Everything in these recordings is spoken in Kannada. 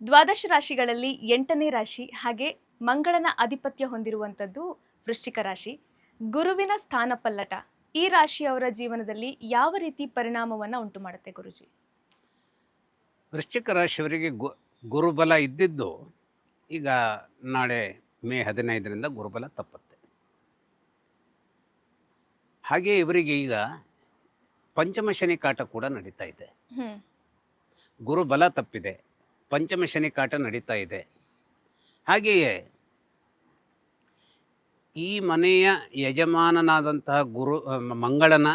ದ್ವಾದಶ ರಾಶಿಗಳಲ್ಲಿ 8ನೇ ರಾಶಿ ಹಾಗೆ ಮಂಗಳನ ಆಧಿಪತ್ಯ ಹೊಂದಿರುವಂಥದ್ದು ವೃಶ್ಚಿಕ ರಾಶಿ. ಗುರುವಿನ ಸ್ಥಾನ ಪಲ್ಲಟ ಈ ರಾಶಿಯವರ ಜೀವನದಲ್ಲಿ ಯಾವ ರೀತಿ ಪರಿಣಾಮವನ್ನು ಉಂಟು ಮಾಡುತ್ತೆ ಗುರುಜಿ? ವೃಶ್ಚಿಕ ರಾಶಿಯವರಿಗೆ ಗುರುಬಲ ಇದ್ದಿದ್ದು ಈಗ ನಾಳೆ ಮೇ 15ರಿಂದ ಗುರುಬಲ ತಪ್ಪುತ್ತೆ. ಹಾಗೆ ಇವರಿಗೆ ಈಗ ಪಂಚಮ ಶನಿ ಕಾಟ ಕೂಡ ನಡೀತಾ ಇದೆ. ಗುರುಬಲ ತಪ್ಪಿದೆ, ಪಂಚಮ ಶನಿ ಕಾಟ ನಡೀತಾ ಇದೆ. ಹಾಗೆಯೇ ಈ ಮನೆಯ ಯಜಮಾನನಾದಂತಹ ಮಂಗಳನ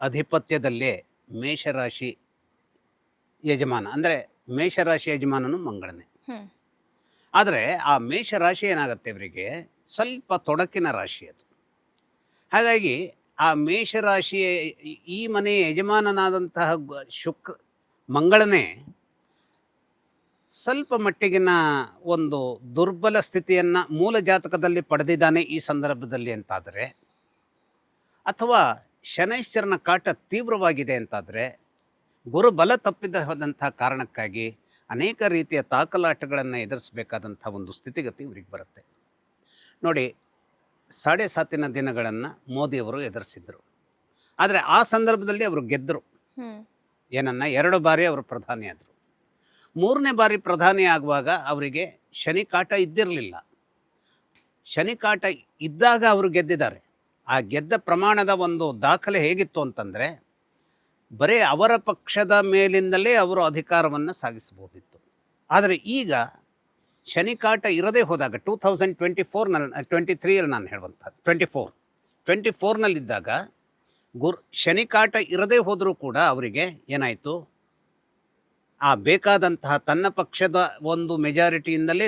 ಅಧಿಪತ್ಯದಲ್ಲೇ ಮೇಷರಾಶಿ ಯಜಮಾನ, ಅಂದರೆ ಮೇಷರಾಶಿ ಯಜಮಾನನು ಮಂಗಳನೇ. ಆದರೆ ಆ ಮೇಷರಾಶಿ ಏನಾಗುತ್ತೆ, ಇವರಿಗೆ ಸ್ವಲ್ಪ ತೊಡಕಿನ ರಾಶಿ ಅದು. ಹಾಗಾಗಿ ಆ ಮೇಷರಾಶಿಯ ಈ ಮನೆಯ ಯಜಮಾನನಾದಂತಹ ಮಂಗಳನೇ ಸ್ವಲ್ಪ ಮಟ್ಟಿಗಿನ ಒಂದು ದುರ್ಬಲ ಸ್ಥಿತಿಯನ್ನು ಮೂಲ ಜಾತಕದಲ್ಲಿ ಪಡೆದಿದ್ದಾನೆ ಈ ಸಂದರ್ಭದಲ್ಲಿ ಅಂತಾದರೆ, ಅಥವಾ ಶನೈಶ್ಚರನ ಕಾಟ ತೀವ್ರವಾಗಿದೆ ಅಂತಾದರೆ, ಗುರುಬಲ ತಪ್ಪಿದ ಹೋದಂಥ ಕಾರಣಕ್ಕಾಗಿ ಅನೇಕ ರೀತಿಯ ತಾಕಲಾಟಗಳನ್ನು ಎದುರಿಸಬೇಕಾದಂಥ ಒಂದು ಸ್ಥಿತಿಗತಿ ಇವ್ರಿಗೆ ಬರುತ್ತೆ. ನೋಡಿ, 7.5 ದಿನಗಳನ್ನು ಮೋದಿಯವರು ಎದುರಿಸಿದ್ರು. ಆದರೆ ಆ ಸಂದರ್ಭದಲ್ಲಿ ಅವರು ಗೆದ್ದರು. ಏನನ್ನ 2 ಬಾರಿ ಅವರು ಪ್ರಧಾನಿ ಆದರು. 3ನೇ ಬಾರಿ ಪ್ರಧಾನಿ ಆಗುವಾಗ ಅವರಿಗೆ ಶನಿ ಕಾಟ ಇದ್ದಿರಲಿಲ್ಲ. ಶನಿ ಕಾಟ ಇದ್ದಾಗ ಅವರು ಗೆದ್ದಿದ್ದಾರೆ. ಆ ಗೆದ್ದ ಪ್ರಮಾಣದ ಒಂದು ದಾಖಲೆ ಹೇಗಿತ್ತು ಅಂತಂದರೆ, ಬರೀ ಅವರ ಪಕ್ಷದ ಮೇಲಿಂದಲೇ ಅವರು ಅಧಿಕಾರವನ್ನು ಸಾಗಿಸಬಹುದಿತ್ತು. ಆದರೆ ಈಗ ಶನಿ ಕಾಟ ಇರದೇ ಹೋದಾಗ 2023ರಲ್ಲಿ ನಾನು ಹೇಳುವಂಥದ್ದು 24ನಲ್ಲಿದ್ದಾಗ ಶನಿ ಕಾಟ ಇರದೇ ಹೋದರೂ ಕೂಡ ಅವರಿಗೆ ಏನಾಯಿತು, ಆ ಬೇಕಾದಂತಹ ತನ್ನ ಪಕ್ಷದ ಒಂದು ಮೆಜಾರಿಟಿಯಿಂದಲೇ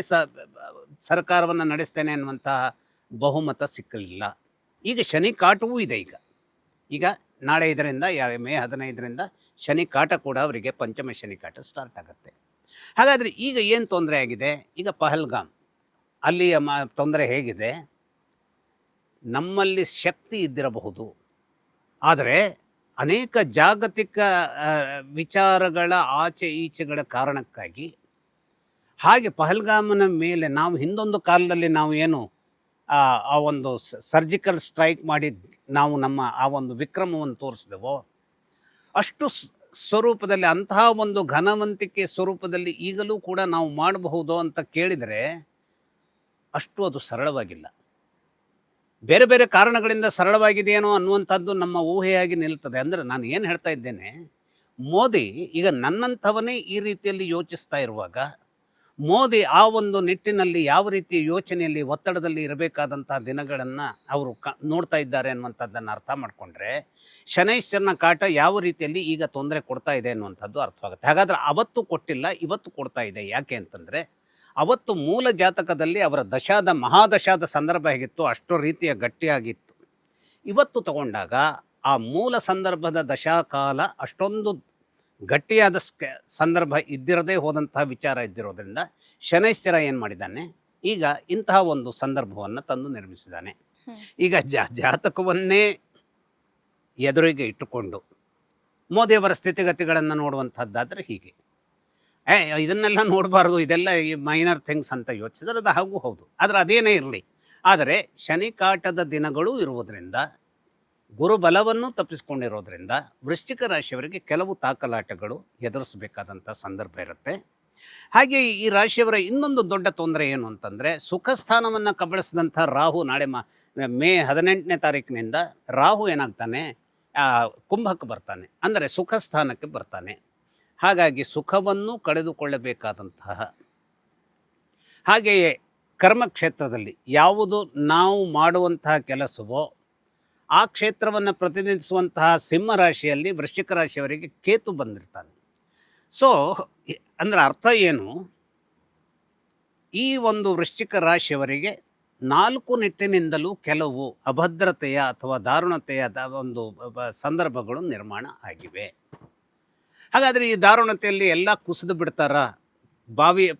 ಸರ್ಕಾರವನ್ನು ನಡೆಸ್ತೇನೆ ಅನ್ನುವಂತಹ ಬಹುಮತ ಸಿಕ್ಕಲಿಲ್ಲ. ಈಗ ಶನಿ ಕಾಟವೂ ಇದೆ. ಈಗ ನಾಳೆ ಇದರಿಂದ ಮೇ 15ರಿಂದ ಶನಿ ಕಾಟ ಕೂಡ ಅವರಿಗೆ ಪಂಚಮ ಶನಿ ಕಾಟ ಸ್ಟಾರ್ಟ್ ಆಗುತ್ತೆ. ಹಾಗಾದರೆ ಈಗ ಏನು ತೊಂದರೆ ಆಗಿದೆ? ಈಗ ಪಹಲ್ಗಾಮ್ ಅಲ್ಲಿಯ ತೊಂದರೆ ಹೇಗಿದೆ? ನಮ್ಮಲ್ಲಿ ಶಕ್ತಿ ಇದ್ದಿರಬಹುದು, ಆದರೆ ಅನೇಕ ಜಾಗತಿಕ ವಿಚಾರಗಳ ಆಚೆ ಈಚೆಗಳ ಕಾರಣಕ್ಕಾಗಿ, ಹಾಗೆ ಪಹಲ್ಗಾಮನ ಮೇಲೆ ನಾವು ಹಿಂದೊಂದು ಕಾಲದಲ್ಲಿ ನಾವು ಏನು ಆ ಒಂದು ಸರ್ಜಿಕಲ್ ಸ್ಟ್ರೈಕ್ ಮಾಡಿ ನಾವು ನಮ್ಮ ಆ ಒಂದು ವಿಕ್ರಮವನ್ನು ತೋರಿಸಿದೆವೋ, ಅಷ್ಟು ಸ್ವರೂಪದಲ್ಲಿ ಅಂತಹ ಒಂದು ಘನವಂತಿಕೆ ಸ್ವರೂಪದಲ್ಲಿ ಈಗಲೂ ಕೂಡ ನಾವು ಮಾಡಬಹುದು ಅಂತ ಕೇಳಿದರೆ ಅಷ್ಟು ಅದು ಸರಳವಾಗಿಲ್ಲ. ಬೇರೆ ಬೇರೆ ಕಾರಣಗಳಿಂದ ಸರಳವಾಗಿದೆಯೇನೋ ಅನ್ನುವಂಥದ್ದು ನಮ್ಮ ಊಹೆಯಾಗಿ ನಿಲ್ತದೆ. ಅಂದರೆ ನಾನು ಏನು ಹೇಳ್ತಾ ಇದ್ದೇನೆ, ಮೋದಿ ಈಗ ನನ್ನಂಥವನೇ ಈ ರೀತಿಯಲ್ಲಿ ಯೋಚಿಸ್ತಾ ಇರುವಾಗ, ಮೋದಿ ಆ ಒಂದು ನಿಟ್ಟಿನಲ್ಲಿ ಯಾವ ರೀತಿಯ ಯೋಚನೆಯಲ್ಲಿ ಒತ್ತಡದಲ್ಲಿ ಇರಬೇಕಾದಂಥ ದಿನಗಳನ್ನು ಅವರು ನೋಡ್ತಾ ಇದ್ದಾರೆ ಅನ್ನುವಂಥದ್ದನ್ನು ಅರ್ಥ ಮಾಡಿಕೊಂಡ್ರೆ, ಶನೈಶ್ಚರನ ಕಾಟ ಯಾವ ರೀತಿಯಲ್ಲಿ ಈಗ ತೊಂದರೆ ಕೊಡ್ತಾ ಇದೆ ಅನ್ನುವಂಥದ್ದು ಅರ್ಥವಾಗುತ್ತೆ. ಹಾಗಾದರೆ ಅವತ್ತು ಕೊಟ್ಟಿಲ್ಲ, ಇವತ್ತು ಕೊಡ್ತಾ ಇದೆ. ಯಾಕೆ ಅಂತಂದರೆ, ಅವತ್ತು ಮೂಲ ಜಾತಕದಲ್ಲಿ ಅವರ ಮಹಾದಶಾದ ಸಂದರ್ಭ ಹೇಗಿತ್ತು ಅಷ್ಟು ರೀತಿಯ ಗಟ್ಟಿಯಾಗಿತ್ತು. ಇವತ್ತು ತಗೊಂಡಾಗ ಆ ಮೂಲ ಸಂದರ್ಭದ ದಶಾಕಾಲ ಅಷ್ಟೊಂದು ಗಟ್ಟಿಯಾದ ಸಂದರ್ಭ ಇದ್ದಿರದೇ ಹೋದಂತಹ ವಿಚಾರ ಇದ್ದಿರೋದ್ರಿಂದ ಶನೈಶ್ಚರ ಏನು ಮಾಡಿದ್ದಾನೆ, ಈಗ ಇಂತಹ ಒಂದು ಸಂದರ್ಭವನ್ನು ತಂದು ನಿರ್ಮಿಸಿದ್ದಾನೆ. ಈಗ ಜಾತಕವನ್ನೇ ಎದುರಿಗೆ ಇಟ್ಟುಕೊಂಡು ಮೋದಿಯವರ ಸ್ಥಿತಿಗತಿಗಳನ್ನು ನೋಡುವಂಥದ್ದಾದರೆ ಹೀಗೆ, ಇದನ್ನೆಲ್ಲ ನೋಡಬಾರ್ದು, ಇದೆಲ್ಲ ಈ ಮೈನರ್ ಥಿಂಗ್ಸ್ ಅಂತ ಯೋಚಿಸಿದ್ರೆ ಅದು ಹಾಗೂ ಹೌದು. ಆದರೆ ಅದೇನೇ ಇರಲಿ, ಆದರೆ ಶನಿ ಕಾಟದ ದಿನಗಳು ಇರುವುದರಿಂದ, ಗುರುಬಲವನ್ನು ತಪ್ಪಿಸ್ಕೊಂಡಿರೋದ್ರಿಂದ ವೃಶ್ಚಿಕ ರಾಶಿಯವರಿಗೆ ಕೆಲವು ತಾಕಲಾಟಗಳು ಎದುರಿಸಬೇಕಾದಂಥ ಸಂದರ್ಭ ಇರುತ್ತೆ. ಹಾಗೆ ಈ ರಾಶಿಯವರ ಇನ್ನೊಂದು ದೊಡ್ಡ ತೊಂದರೆ ಏನು ಅಂತಂದರೆ, ಸುಖ ಸ್ಥಾನವನ್ನು ಕಬಳಿಸಿದಂಥ ರಾಹು ನಾಳೆ ಮೇ 18ನೇ ತಾರೀಕಿನಿಂದ ರಾಹು ಏನಾಗ್ತಾನೆ, ಕುಂಭಕ್ಕೆ ಬರ್ತಾನೆ, ಅಂದರೆ ಸುಖ ಸ್ಥಾನಕ್ಕೆ ಬರ್ತಾನೆ. ಹಾಗಾಗಿ ಸುಖವನ್ನು ಕಳೆದುಕೊಳ್ಳಬೇಕಾದಂತಹ, ಹಾಗೆಯೇ ಕರ್ಮಕ್ಷೇತ್ರದಲ್ಲಿ ಯಾವುದು ನಾವು ಮಾಡುವಂತಹ ಕೆಲಸವೋ ಆ ಕ್ಷೇತ್ರವನ್ನು ಪ್ರತಿನಿಧಿಸುವಂತಹ ಸಿಂಹರಾಶಿಯಲ್ಲಿ ವೃಶ್ಚಿಕ ರಾಶಿಯವರಿಗೆ ಕೇತು ಬಂದಿರ್ತಾನೆ. ಸೊ ಅಂದರೆ ಅರ್ಥ ಏನು, ಈ ಒಂದು ವೃಶ್ಚಿಕ ರಾಶಿಯವರಿಗೆ 4 ನಿಟ್ಟಿನಿಂದಲೂ ಕೆಲವು ಅಭದ್ರತೆಯ ಅಥವಾ ದಾರುಣತೆಯ ಒಂದು ಸಂದರ್ಭಗಳು ನಿರ್ಮಾಣ ಆಗಿವೆ. ಹಾಗಾದರೆ ಈ ದಾರುಣತೆಯಲ್ಲಿ ಎಲ್ಲ ಕುಸಿದು ಬಿಡ್ತಾರಾ,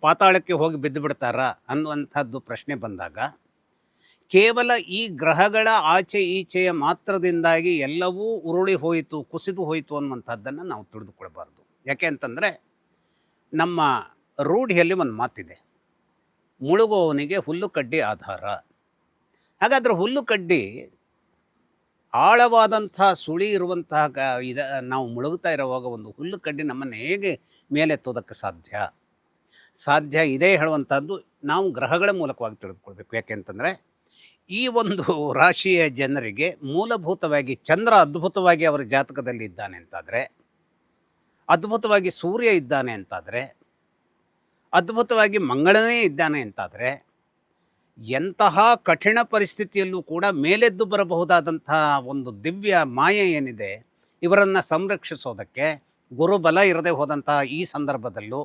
ಪಾತಾಳಕ್ಕೆ ಹೋಗಿ ಬಿದ್ದು ಬಿಡ್ತಾರಾ ಅನ್ನುವಂಥದ್ದು ಪ್ರಶ್ನೆ ಬಂದಾಗ, ಕೇವಲ ಈ ಗ್ರಹಗಳ ಆಚೆ ಈಚೆಯ ಮಾತ್ರದಿಂದಾಗಿ ಎಲ್ಲವೂ ಉರುಳಿ ಹೋಯಿತು, ಕುಸಿದು ಹೋಯಿತು ಅನ್ನುವಂಥದ್ದನ್ನು ನಾವು ತಿಳಿದುಕೊಳ್ಬಾರ್ದು. ಯಾಕೆ ಅಂತಂದರೆ, ನಮ್ಮ ರೂಢಿಯಲ್ಲಿ ಒಂದು ಮಾತಿದೆ, ಮುಳುಗುವವನಿಗೆ ಹುಲ್ಲು ಕಡ್ಡಿ ಆಧಾರ. ಹಾಗಾದರೆ ಹುಲ್ಲು ಕಡ್ಡಿ ಆಳವಾದಂಥ ಸುಳಿ ಇರುವಂತಹ ನಾವು ಮುಳುಗ್ತಾ ಇರುವಾಗ ಒಂದು ಹುಲ್ಲು ಕಡ್ಡಿ ನಮ್ಮನ್ನು ಹೇಗೆ ಮೇಲೆತ್ತೋದಕ್ಕೆ ಸಾಧ್ಯ? ಸಾಧ್ಯ ಇದೆ ಹೇಳುವಂಥದ್ದು ನಾವು ಗ್ರಹಗಳ ಮೂಲಕವಾಗಿ ತಿಳಿದುಕೊಳ್ಬೇಕು. ಯಾಕೆಂತಂದರೆ ಈ ಒಂದು ರಾಶಿಯ ಜನರಿಗೆ ಮೂಲಭೂತವಾಗಿ ಚಂದ್ರ ಅದ್ಭುತವಾಗಿ ಅವರ ಜಾತಕದಲ್ಲಿ ಇದ್ದಾನೆ ಅಂತಾದರೆ, ಅದ್ಭುತವಾಗಿ ಸೂರ್ಯ ಇದ್ದಾನೆ ಅಂತಾದರೆ, ಅದ್ಭುತವಾಗಿ ಮಂಗಳನೇ ಇದ್ದಾನೆ ಅಂತಾದರೆ, ಎಂತಹ ಕಠಿಣ ಪರಿಸ್ಥಿತಿಯಲ್ಲೂ ಕೂಡ ಮೇಲೆದ್ದು ಬರಬಹುದಾದಂತಹ ಒಂದು ದಿವ್ಯ ಮಾಯೆ ಏನಿದೆ ಇವರನ್ನು ಸಂರಕ್ಷಿಸೋದಕ್ಕೆ ಗುರುಬಲ ಇರದೆ ಹೋದಂತಹ ಈ ಸಂದರ್ಭದಲ್ಲೂ,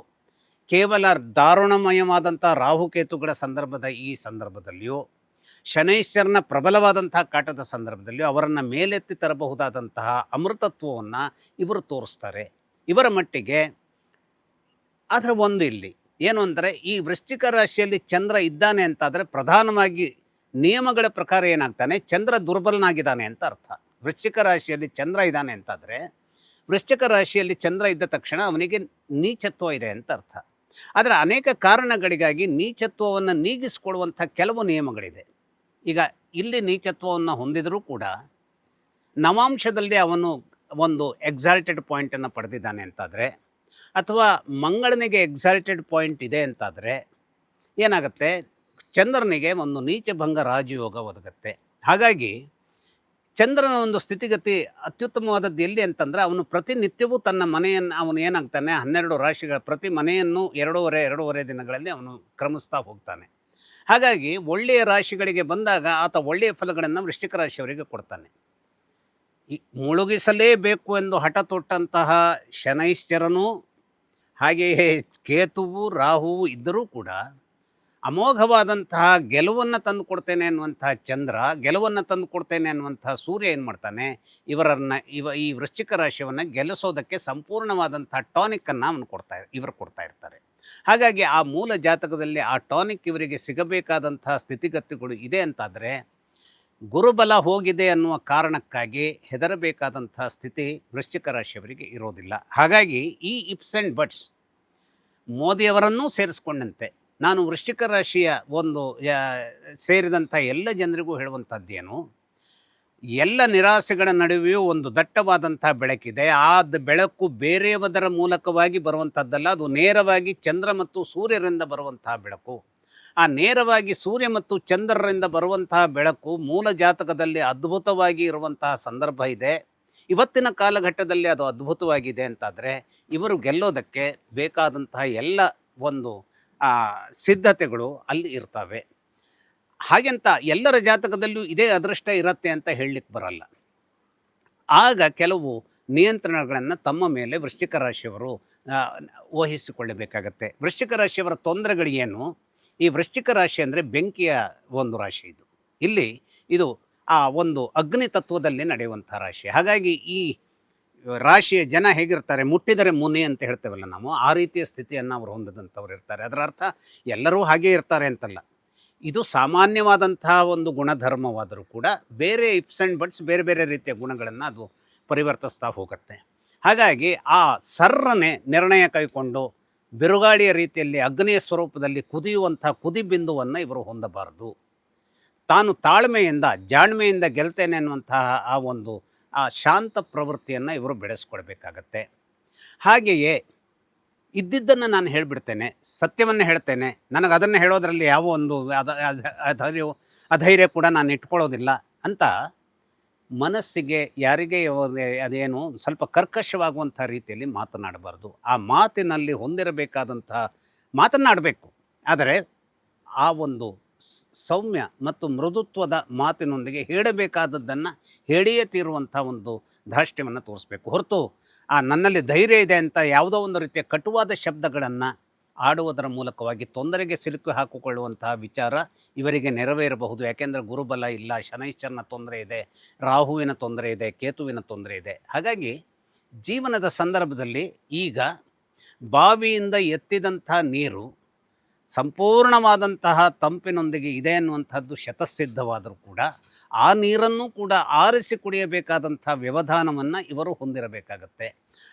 ಕೇವಲ ದಾರುಣಮಯವಾದಂಥ ರಾಹುಕೇತುಗಳ ಸಂದರ್ಭದ ಈ ಸಂದರ್ಭದಲ್ಲಿಯೂ, ಶನೈಶ್ಚರನ ಪ್ರಬಲವಾದಂತಹ ಕಾಟದ ಸಂದರ್ಭದಲ್ಲಿಯೂ ಅವರನ್ನು ಮೇಲೆತ್ತಿ ತರಬಹುದಾದಂತಹ ಅಮೃತತ್ವವನ್ನು ಇವರು ತೋರಿಸ್ತಾರೆ ಇವರ ಮಟ್ಟಿಗೆ. ಆದರೆ ಒಂದು ಇಲ್ಲಿ ಏನು ಅಂದರೆ, ಈ ವೃಶ್ಚಿಕ ರಾಶಿಯಲ್ಲಿ ಚಂದ್ರ ಇದ್ದಾನೆ ಅಂತಾದರೆ ಪ್ರಧಾನವಾಗಿ ನಿಯಮಗಳ ಪ್ರಕಾರ ಏನಾಗ್ತಾನೆ, ಚಂದ್ರ ದುರ್ಬಲನಾಗಿದ್ದಾನೆ ಅಂತ ಅರ್ಥ. ವೃಶ್ಚಿಕ ರಾಶಿಯಲ್ಲಿ ಚಂದ್ರ ಇದ್ದಾನೆ ಅಂತಾದರೆ, ವೃಶ್ಚಿಕ ರಾಶಿಯಲ್ಲಿ ಚಂದ್ರ ಇದ್ದ ತಕ್ಷಣ ಅವನಿಗೆ ನೀಚತ್ವ ಇದೆ ಅಂತ ಅರ್ಥ. ಆದರೆ ಅನೇಕ ಕಾರಣಗಳಿಗಾಗಿ ನೀಚತ್ವವನ್ನು ನೀಗಿಸಿಕೊಡುವಂಥ ಕೆಲವು ನಿಯಮಗಳಿದೆ. ಈಗ ಇಲ್ಲಿ ನೀಚತ್ವವನ್ನು ಹೊಂದಿದರೂ ಕೂಡ ನವಾಂಶದಲ್ಲಿ ಅವನು ಒಂದು ಎಕ್ಸಾಲ್ಟೆಡ್ ಪಾಯಿಂಟನ್ನು ಪಡೆದಿದ್ದಾನೆ ಅಂತಾದರೆ, ಅಥವಾ ಮಂಗಳನಿಗೆ ಎಕ್ಸಾಲ್ಟೆಡ್ ಪಾಯಿಂಟ್ ಇದೆ ಅಂತಾದರೆ ಏನಾಗುತ್ತೆ, ಚಂದ್ರನಿಗೆ ಒಂದು ನೀಚಭಂಗ ರಾಜಯೋಗ ಒದಗುತ್ತೆ. ಹಾಗಾಗಿ ಚಂದ್ರನ ಒಂದು ಸ್ಥಿತಿಗತಿ ಅತ್ಯುತ್ತಮವಾದದ್ದು ಎಲ್ಲಿ ಅಂತಂದರೆ, ಅವನು ಪ್ರತಿನಿತ್ಯವೂ ತನ್ನ ಮನೆಯನ್ನು ಅವನು ಏನಾಗ್ತಾನೆ 12 ರಾಶಿಗಳ ಪ್ರತಿ ಮನೆಯನ್ನು ಎರಡೂವರೆ ದಿನಗಳಲ್ಲಿ ಅವನು ಕ್ರಮಿಸ್ತಾ ಹೋಗ್ತಾನೆ. ಹಾಗಾಗಿ ಒಳ್ಳೆಯ ರಾಶಿಗಳಿಗೆ ಬಂದಾಗ ಆತ ಒಳ್ಳೆಯ ಫಲಗಳನ್ನು ವೃಶ್ಚಿಕ ರಾಶಿಯವರಿಗೆ ಕೊಡ್ತಾನೆ. ಮುಳುಗಿಸಲೇಬೇಕು ಎಂದು ಹಠ ತೊಟ್ಟಂತಹ ಶನೈಶ್ಚರನು, ಹಾಗೆಯೇ ಕೇತುವು ರಾಹುವು ಇದ್ದರೂ ಕೂಡ ಅಮೋಘವಾದಂತಹ ಗೆಲುವನ್ನು ತಂದು ಕೊಡ್ತೇನೆ ಅನ್ನುವಂತಹ ಚಂದ್ರ, ಗೆಲುವನ್ನು ತಂದು ಕೊಡ್ತೇನೆ ಅನ್ನುವಂತಹ ಸೂರ್ಯ ಏನು ಮಾಡ್ತಾನೆ, ಈ ವೃಶ್ಚಿಕ ರಾಶಿಯನ್ನು ಗೆಲ್ಲಿಸೋದಕ್ಕೆ ಸಂಪೂರ್ಣವಾದಂತಹ ಟಾನಿಕ್ಕನ್ನು ಇವರು ಕೊಡ್ತಾ ಇರ್ತಾರೆ. ಹಾಗಾಗಿ ಆ ಮೂಲ ಜಾತಕದಲ್ಲಿ ಆ ಟಾನಿಕ್ ಇವರಿಗೆ ಸಿಗಬೇಕಾದಂತಹ ಸ್ಥಿತಿಗತಿಗಳು ಇದೆ ಅಂತಾದರೆ, ಗುರುಬಲ ಹೋಗಿದೆ ಅನ್ನುವ ಕಾರಣಕ್ಕಾಗಿ ಹೆದರಬೇಕಾದಂಥ ಸ್ಥಿತಿ ವೃಶ್ಚಿಕ ರಾಶಿಯವರಿಗೆ ಇರೋದಿಲ್ಲ. ಹಾಗಾಗಿ ಈ ಇಪ್ಸ್ ಆ್ಯಂಡ್ ಬಟ್ಸ್ ಮೋದಿಯವರನ್ನೂ ಸೇರಿಸ್ಕೊಂಡಂತೆ ನಾನು ವೃಶ್ಚಿಕ ರಾಶಿಯ ಒಂದು ಸೇರಿದಂಥ ಎಲ್ಲ ಜನರಿಗೂ ಹೇಳುವಂಥದ್ದೇನು, ಎಲ್ಲ ನಿರಾಸೆಗಳ ನಡುವೆಯೂ ಒಂದು ದಟ್ಟವಾದಂಥ ಬೆಳಕಿದೆ. ಆ ಬೆಳಕು ಬೇರೆಯವದರ ಮೂಲಕವಾಗಿ ಬರುವಂಥದ್ದಲ್ಲ, ಅದು ನೇರವಾಗಿ ಚಂದ್ರ ಮತ್ತು ಸೂರ್ಯರಿಂದ ಬರುವಂತಹ ಬೆಳಕು. ಆ ನೇರವಾಗಿ ಸೂರ್ಯ ಮತ್ತು ಚಂದ್ರರಿಂದ ಬರುವಂತಹ ಬೆಳಕು ಮೂಲ ಜಾತಕದಲ್ಲಿ ಅದ್ಭುತವಾಗಿ ಇರುವಂತಹ ಸಂದರ್ಭ ಇದೆ. ಇವತ್ತಿನ ಕಾಲಘಟ್ಟದಲ್ಲಿ ಅದು ಅದ್ಭುತವಾಗಿದೆ ಅಂತಾದರೆ ಇವರು ಗೆಲ್ಲೋದಕ್ಕೆ ಬೇಕಾದಂತಹ ಎಲ್ಲ ಒಂದು ಸಿದ್ಧತೆಗಳು ಅಲ್ಲಿ ಇರ್ತವೆ. ಹಾಗೆಂತ ಎಲ್ಲರ ಜಾತಕದಲ್ಲೂ ಇದೇ ಅದೃಷ್ಟ ಇರುತ್ತೆ ಅಂತ ಹೇಳಲಿಕ್ಕೆ ಬರಲ್ಲ. ಆಗ ಕೆಲವು ನಿಯಂತ್ರಣಗಳನ್ನು ತಮ್ಮ ಮೇಲೆ ವೃಶ್ಚಿಕ ರಾಶಿಯವರು ವಹಿಸಿಕೊಳ್ಳಬೇಕಾಗತ್ತೆ. ವೃಶ್ಚಿಕ ರಾಶಿಯವರ ತೊಂದರೆಗಳೇನು? ಈ ವೃಶ್ಚಿಕ ರಾಶಿ ಅಂದರೆ ಬೆಂಕಿಯ ಒಂದು ರಾಶಿ. ಇದು ಆ ಒಂದು ಅಗ್ನಿ ತತ್ವದಲ್ಲಿ ನಡೆಯುವಂಥ ರಾಶಿ. ಹಾಗಾಗಿ ಈ ರಾಶಿಯ ಜನ ಹೇಗಿರ್ತಾರೆ, ಮುಟ್ಟಿದರೆ ಮುನಿ ಅಂತ ಹೇಳ್ತೇವಲ್ಲ ನಾವು, ಆ ರೀತಿಯ ಸ್ಥಿತಿಯನ್ನು ಅವರು ಹೊಂದಿದಂಥವ್ರು ಇರ್ತಾರೆ. ಅದರ ಅರ್ಥ ಎಲ್ಲರೂ ಹಾಗೇ ಇರ್ತಾರೆ ಅಂತಲ್ಲ. ಇದು ಸಾಮಾನ್ಯವಾದಂಥ ಒಂದು ಗುಣಧರ್ಮವಾದರೂ ಕೂಡ ಬೇರೆ ಇಪ್ಸ್ ಆ್ಯಂಡ್ ಬಟ್ಸ್ ಬೇರೆ ಬೇರೆ ರೀತಿಯ ಗುಣಗಳನ್ನು ಅದು ಪರಿವರ್ತಿಸ್ತಾ ಹೋಗುತ್ತೆ. ಹಾಗಾಗಿ ಆ ಸರ್ರನೆ ನಿರ್ಣಯ ಕೈಕೊಂಡು ಬಿರುಗಾಳಿಯ ರೀತಿಯಲ್ಲಿ ಅಗ್ನಿಯ ಸ್ವರೂಪದಲ್ಲಿ ಕುದಿಯುವಂಥ ಕುದಿಬಿಂದುವನ್ನು ಇವರು ಹೊಂದಬಾರದು. ತಾನು ತಾಳ್ಮೆಯಿಂದ ಜಾಣ್ಮೆಯಿಂದ ಗೆಲ್ತೇನೆ ಅನ್ನುವಂತಹ ಆ ಶಾಂತ ಪ್ರವೃತ್ತಿಯನ್ನು ಇವರು ಬೆಳೆಸ್ಕೊಳ್ಬೇಕಾಗತ್ತೆ. ಹಾಗೆಯೇ ಇದ್ದಿದ್ದನ್ನು ನಾನು ಹೇಳಿಬಿಡ್ತೇನೆ, ಸತ್ಯವನ್ನು ಹೇಳ್ತೇನೆ, ನನಗೆ ಅದನ್ನು ಹೇಳೋದರಲ್ಲಿ ಯಾವ ಒಂದು ಅಧೈರ್ಯ ಕೂಡ ನಾನು ಇಟ್ಕೊಳ್ಳೋದಿಲ್ಲ ಅಂತ ಮನಸ್ಸಿಗೆ ಯಾರಿಗೆ ಅದೇನು ಸ್ವಲ್ಪ ಕರ್ಕಶವಾಗುವಂಥ ರೀತಿಯಲ್ಲಿ ಮಾತನಾಡಬಾರ್ದು. ಆ ಮಾತಿನಲ್ಲಿ ಹೊಂದಿರಬೇಕಾದಂಥ ಮಾತನಾಡಬೇಕು, ಆದರೆ ಆ ಒಂದು ಸೌಮ್ಯ ಮತ್ತು ಮೃದುತ್ವದ ಮಾತಿನೊಂದಿಗೆ ಹೇಳಬೇಕಾದದ್ದನ್ನು ಹೇಳಿಯೇ ತೀರುವಂಥ ಒಂದು ಧಾರ್ಷ್ಟ್ಯವನ್ನು ತೋರಿಸ್ಬೇಕು. ಹೊರತು ನನ್ನಲ್ಲಿ ಧೈರ್ಯ ಇದೆ ಅಂತ ಯಾವುದೋ ಒಂದು ರೀತಿಯ ಕಟುವಾದ ಶಬ್ದಗಳನ್ನು ಆಡುವುದರ ಮೂಲಕವಾಗಿ ತೊಂದರೆಗೆ ಸಿಲುಕಿ ಹಾಕಿಕೊಳ್ಳುವಂತಹ ವಿಚಾರ ಇವರಿಗೆ ನೆರವೇರಬಹುದು. ಯಾಕೆಂದರೆ ಗುರುಬಲ ಇಲ್ಲ, ಶನೈಶ್ಚರನ ತೊಂದರೆ ಇದೆ, ರಾಹುವಿನ ತೊಂದರೆ ಇದೆ, ಕೇತುವಿನ ತೊಂದರೆ ಇದೆ. ಹಾಗಾಗಿ ಜೀವನದ ಸಂದರ್ಭದಲ್ಲಿ ಈಗ ಬಾವಿಯಿಂದ ಎತ್ತಿದಂಥ ನೀರು ಸಂಪೂರ್ಣವಾದಂತಹ ತಂಪಿನೊಂದಿಗೆ ಇದೆ ಅನ್ನುವಂಥದ್ದು ಶತಸಿದ್ಧವಾದರೂ ಕೂಡ ಆ ನೀರನ್ನು ಕೂಡ ಆರಿಸಿ ಕುಡಿಯಬೇಕಾದಂಥ ವ್ಯವಧಾನವನ್ನು ಇವರು ಹೊಂದಿರಬೇಕಾಗತ್ತೆ.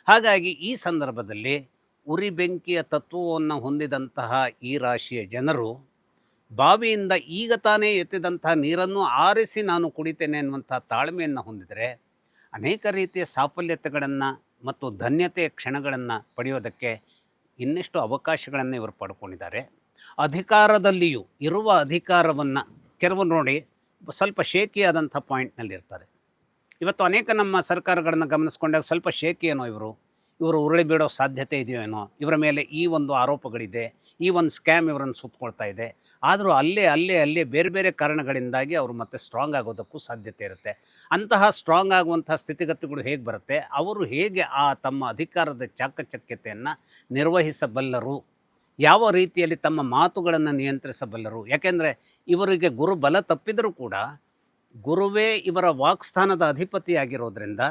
ಹಾಗಾಗಿ ಈ ಸಂದರ್ಭದಲ್ಲಿ ಉರಿ ಬೆಂಕಿಯ ತತ್ವವನ್ನು ಹೊಂದಿದಂತಹ ಈ ರಾಶಿಯ ಜನರು ಬಾವಿಯಿಂದ ಈಗ ತಾನೇ ಎತ್ತಿದಂತಹ ನೀರನ್ನು ಆರಿಸಿ ನಾನು ಕುಡಿತೇನೆ ಅನ್ನುವಂಥ ತಾಳ್ಮೆಯನ್ನು ಹೊಂದಿದರೆ ಅನೇಕ ರೀತಿಯ ಸಾಫಲ್ಯತೆಗಳನ್ನು ಮತ್ತು ಧನ್ಯತೆಯ ಕ್ಷಣಗಳನ್ನು ಪಡೆಯೋದಕ್ಕೆ ಇನ್ನೆಷ್ಟು ಅವಕಾಶಗಳನ್ನು ಇವರು ಪಡ್ಕೊಂಡಿದ್ದಾರೆ. ಅಧಿಕಾರದಲ್ಲಿಯೂ ಇರುವ ಅಧಿಕಾರವನ್ನು ಕೆಲವು ನೋಡಿ ಸ್ವಲ್ಪ ಶೇಕಿಯಾದಂಥ ಪಾಯಿಂಟ್ನಲ್ಲಿರ್ತಾರೆ. ಇವತ್ತು ಅನೇಕ ನಮ್ಮ ಸರ್ಕಾರಗಳನ್ನು ಗಮನಿಸ್ಕೊಂಡಾಗ ಸ್ವಲ್ಪ ಶೇಕಿ ಏನೋ ಇವರು ಉರುಳಿ ಬೀಳೋ ಸಾಧ್ಯತೆ ಇದೆಯೋ ಏನೋ, ಇವರ ಮೇಲೆ ಈ ಒಂದು ಆರೋಪಗಳಿದೆ, ಈ ಒಂದು ಸ್ಕ್ಯಾಮ್ ಇವರನ್ನು ಸುತ್ತಕೊಳ್ತಾ ಇದೆ. ಆದರೂ ಅಲ್ಲೇ ಬೇರೆ ಬೇರೆ ಕಾರಣಗಳಿಂದಾಗಿ ಅವರು ಮತ್ತೆ ಸ್ಟ್ರಾಂಗ್ ಆಗೋದಕ್ಕೂ ಸಾಧ್ಯತೆ ಇರುತ್ತೆ. ಅಂತಹ ಸ್ಟ್ರಾಂಗ್ ಆಗುವಂಥ ಸ್ಥಿತಿಗತಿಗಳು ಹೇಗೆ ಬರುತ್ತೆ, ಅವರು ಹೇಗೆ ಆ ತಮ್ಮ ಅಧಿಕಾರದ ಚಾಕಚಕ್ಯತೆಯನ್ನು ನಿರ್ವಹಿಸಬಲ್ಲರು, ಯಾವ ರೀತಿಯಲ್ಲಿ ತಮ್ಮ ಮಾತುಗಳನ್ನು ನಿಯಂತ್ರಿಸಬಲ್ಲರು. ಯಾಕೆಂದರೆ ಇವರಿಗೆ ಗುರು ಬಲ ತಪ್ಪಿದರೂ ಕೂಡ ಗುರುವೇ ಇವರ ವಾಕ್ಸ್ಥಾನದ ಅಧಿಪತಿಯಾಗಿರೋದ್ರಿಂದ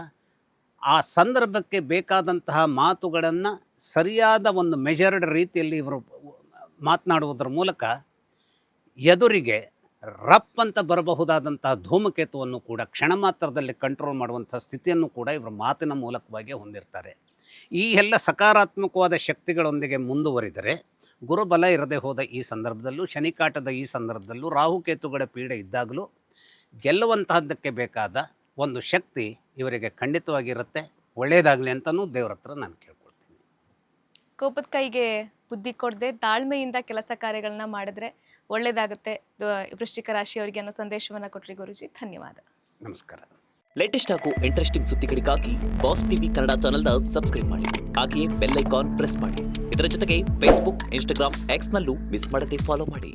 ಆ ಸಂದರ್ಭಕ್ಕೆ ಬೇಕಾದಂತಹ ಮಾತುಗಳನ್ನು ಸರಿಯಾದ ಒಂದು ಮೆಜರ್ಡ್ ರೀತಿಯಲ್ಲಿ ಇವರು ಮಾತನಾಡುವುದರ ಮೂಲಕ ಎದುರಿಗೆ ರಪ್ ಅಂತ ಬರಬಹುದಾದಂತಹ ಧೂಮಕೇತುವನ್ನು ಕೂಡ ಕ್ಷಣ ಮಾತ್ರದಲ್ಲಿ ಕಂಟ್ರೋಲ್ ಮಾಡುವಂಥ ಸ್ಥಿತಿಯನ್ನು ಕೂಡ ಇವರು ಮಾತಿನ ಮೂಲಕವಾಗಿ ಹೊಂದಿರ್ತಾರೆ. ಈ ಎಲ್ಲ ಸಕಾರಾತ್ಮಕವಾದ ಶಕ್ತಿಗಳೊಂದಿಗೆ ಮುಂದುವರಿದರೆ ಗುರುಬಲ ಇರದೆ ಹೋದ ಈ ಸಂದರ್ಭದಲ್ಲೂ, ಶನಿಕಾಟದ ಈ ಸಂದರ್ಭದಲ್ಲೂ, ರಾಹುಕೇತುಗಳ ಪೀಡೆ ಇದ್ದಾಗಲೂ ಗೆಲ್ಲುವಂತಹದ್ದಕ್ಕೆ ಬೇಕಾದ ಒಂದು ಶಕ್ತಿ ಇವರಿಗೆ ಖಂಡಿತವಾಗಿರುತ್ತೆ. ಒಳ್ಳೆಯದಾಗಲಿ ಅಂತಲೂ ದೇವ್ರ ಹತ್ರ ನಾನು ಕೇಳ್ಕೊಳ್ತೀನಿ. ಕೋಪದ ಕೈಗೆ ಬುದ್ಧಿ ಕೊಡದೆ ತಾಳ್ಮೆಯಿಂದ ಕೆಲಸ ಕಾರ್ಯಗಳನ್ನ ಮಾಡಿದ್ರೆ ಒಳ್ಳೇದಾಗುತ್ತೆ ವೃಶ್ಚಿಕ ರಾಶಿಯವರಿಗೆ ಅನ್ನೋ ಸಂದೇಶವನ್ನು ಕೊಟ್ರಿ ಗುರುಜಿ. ಧನ್ಯವಾದ. ನಮಸ್ಕಾರ. ಲೇಟೆಸ್ಟ್ ಹಾಗೂ ಇಂಟ್ರೆಸ್ಟಿಂಗ್ ಸುದ್ದಿಗಳಿಗಾಗಿ ಬಾಸ್ ಟಿವಿ ಕನ್ನಡ ಚಾನೆಲ್ನ ಸಬ್ಸ್ಕ್ರೈಬ್ ಮಾಡಿ. ಹಾಗೆಯೇ ಬೆಲ್ ಐಕಾನ್ ಪ್ರೆಸ್ ಮಾಡಿ. ಇದರ ಜೊತೆಗೆ ಫೇಸ್ಬುಕ್, ಇನ್ಸ್ಟಾಗ್ರಾಮ್, ಎಕ್ಸ್ನಲ್ಲೂ ಮಿಸ್ ಮಾಡದೆ ಫಾಲೋ ಮಾಡಿ.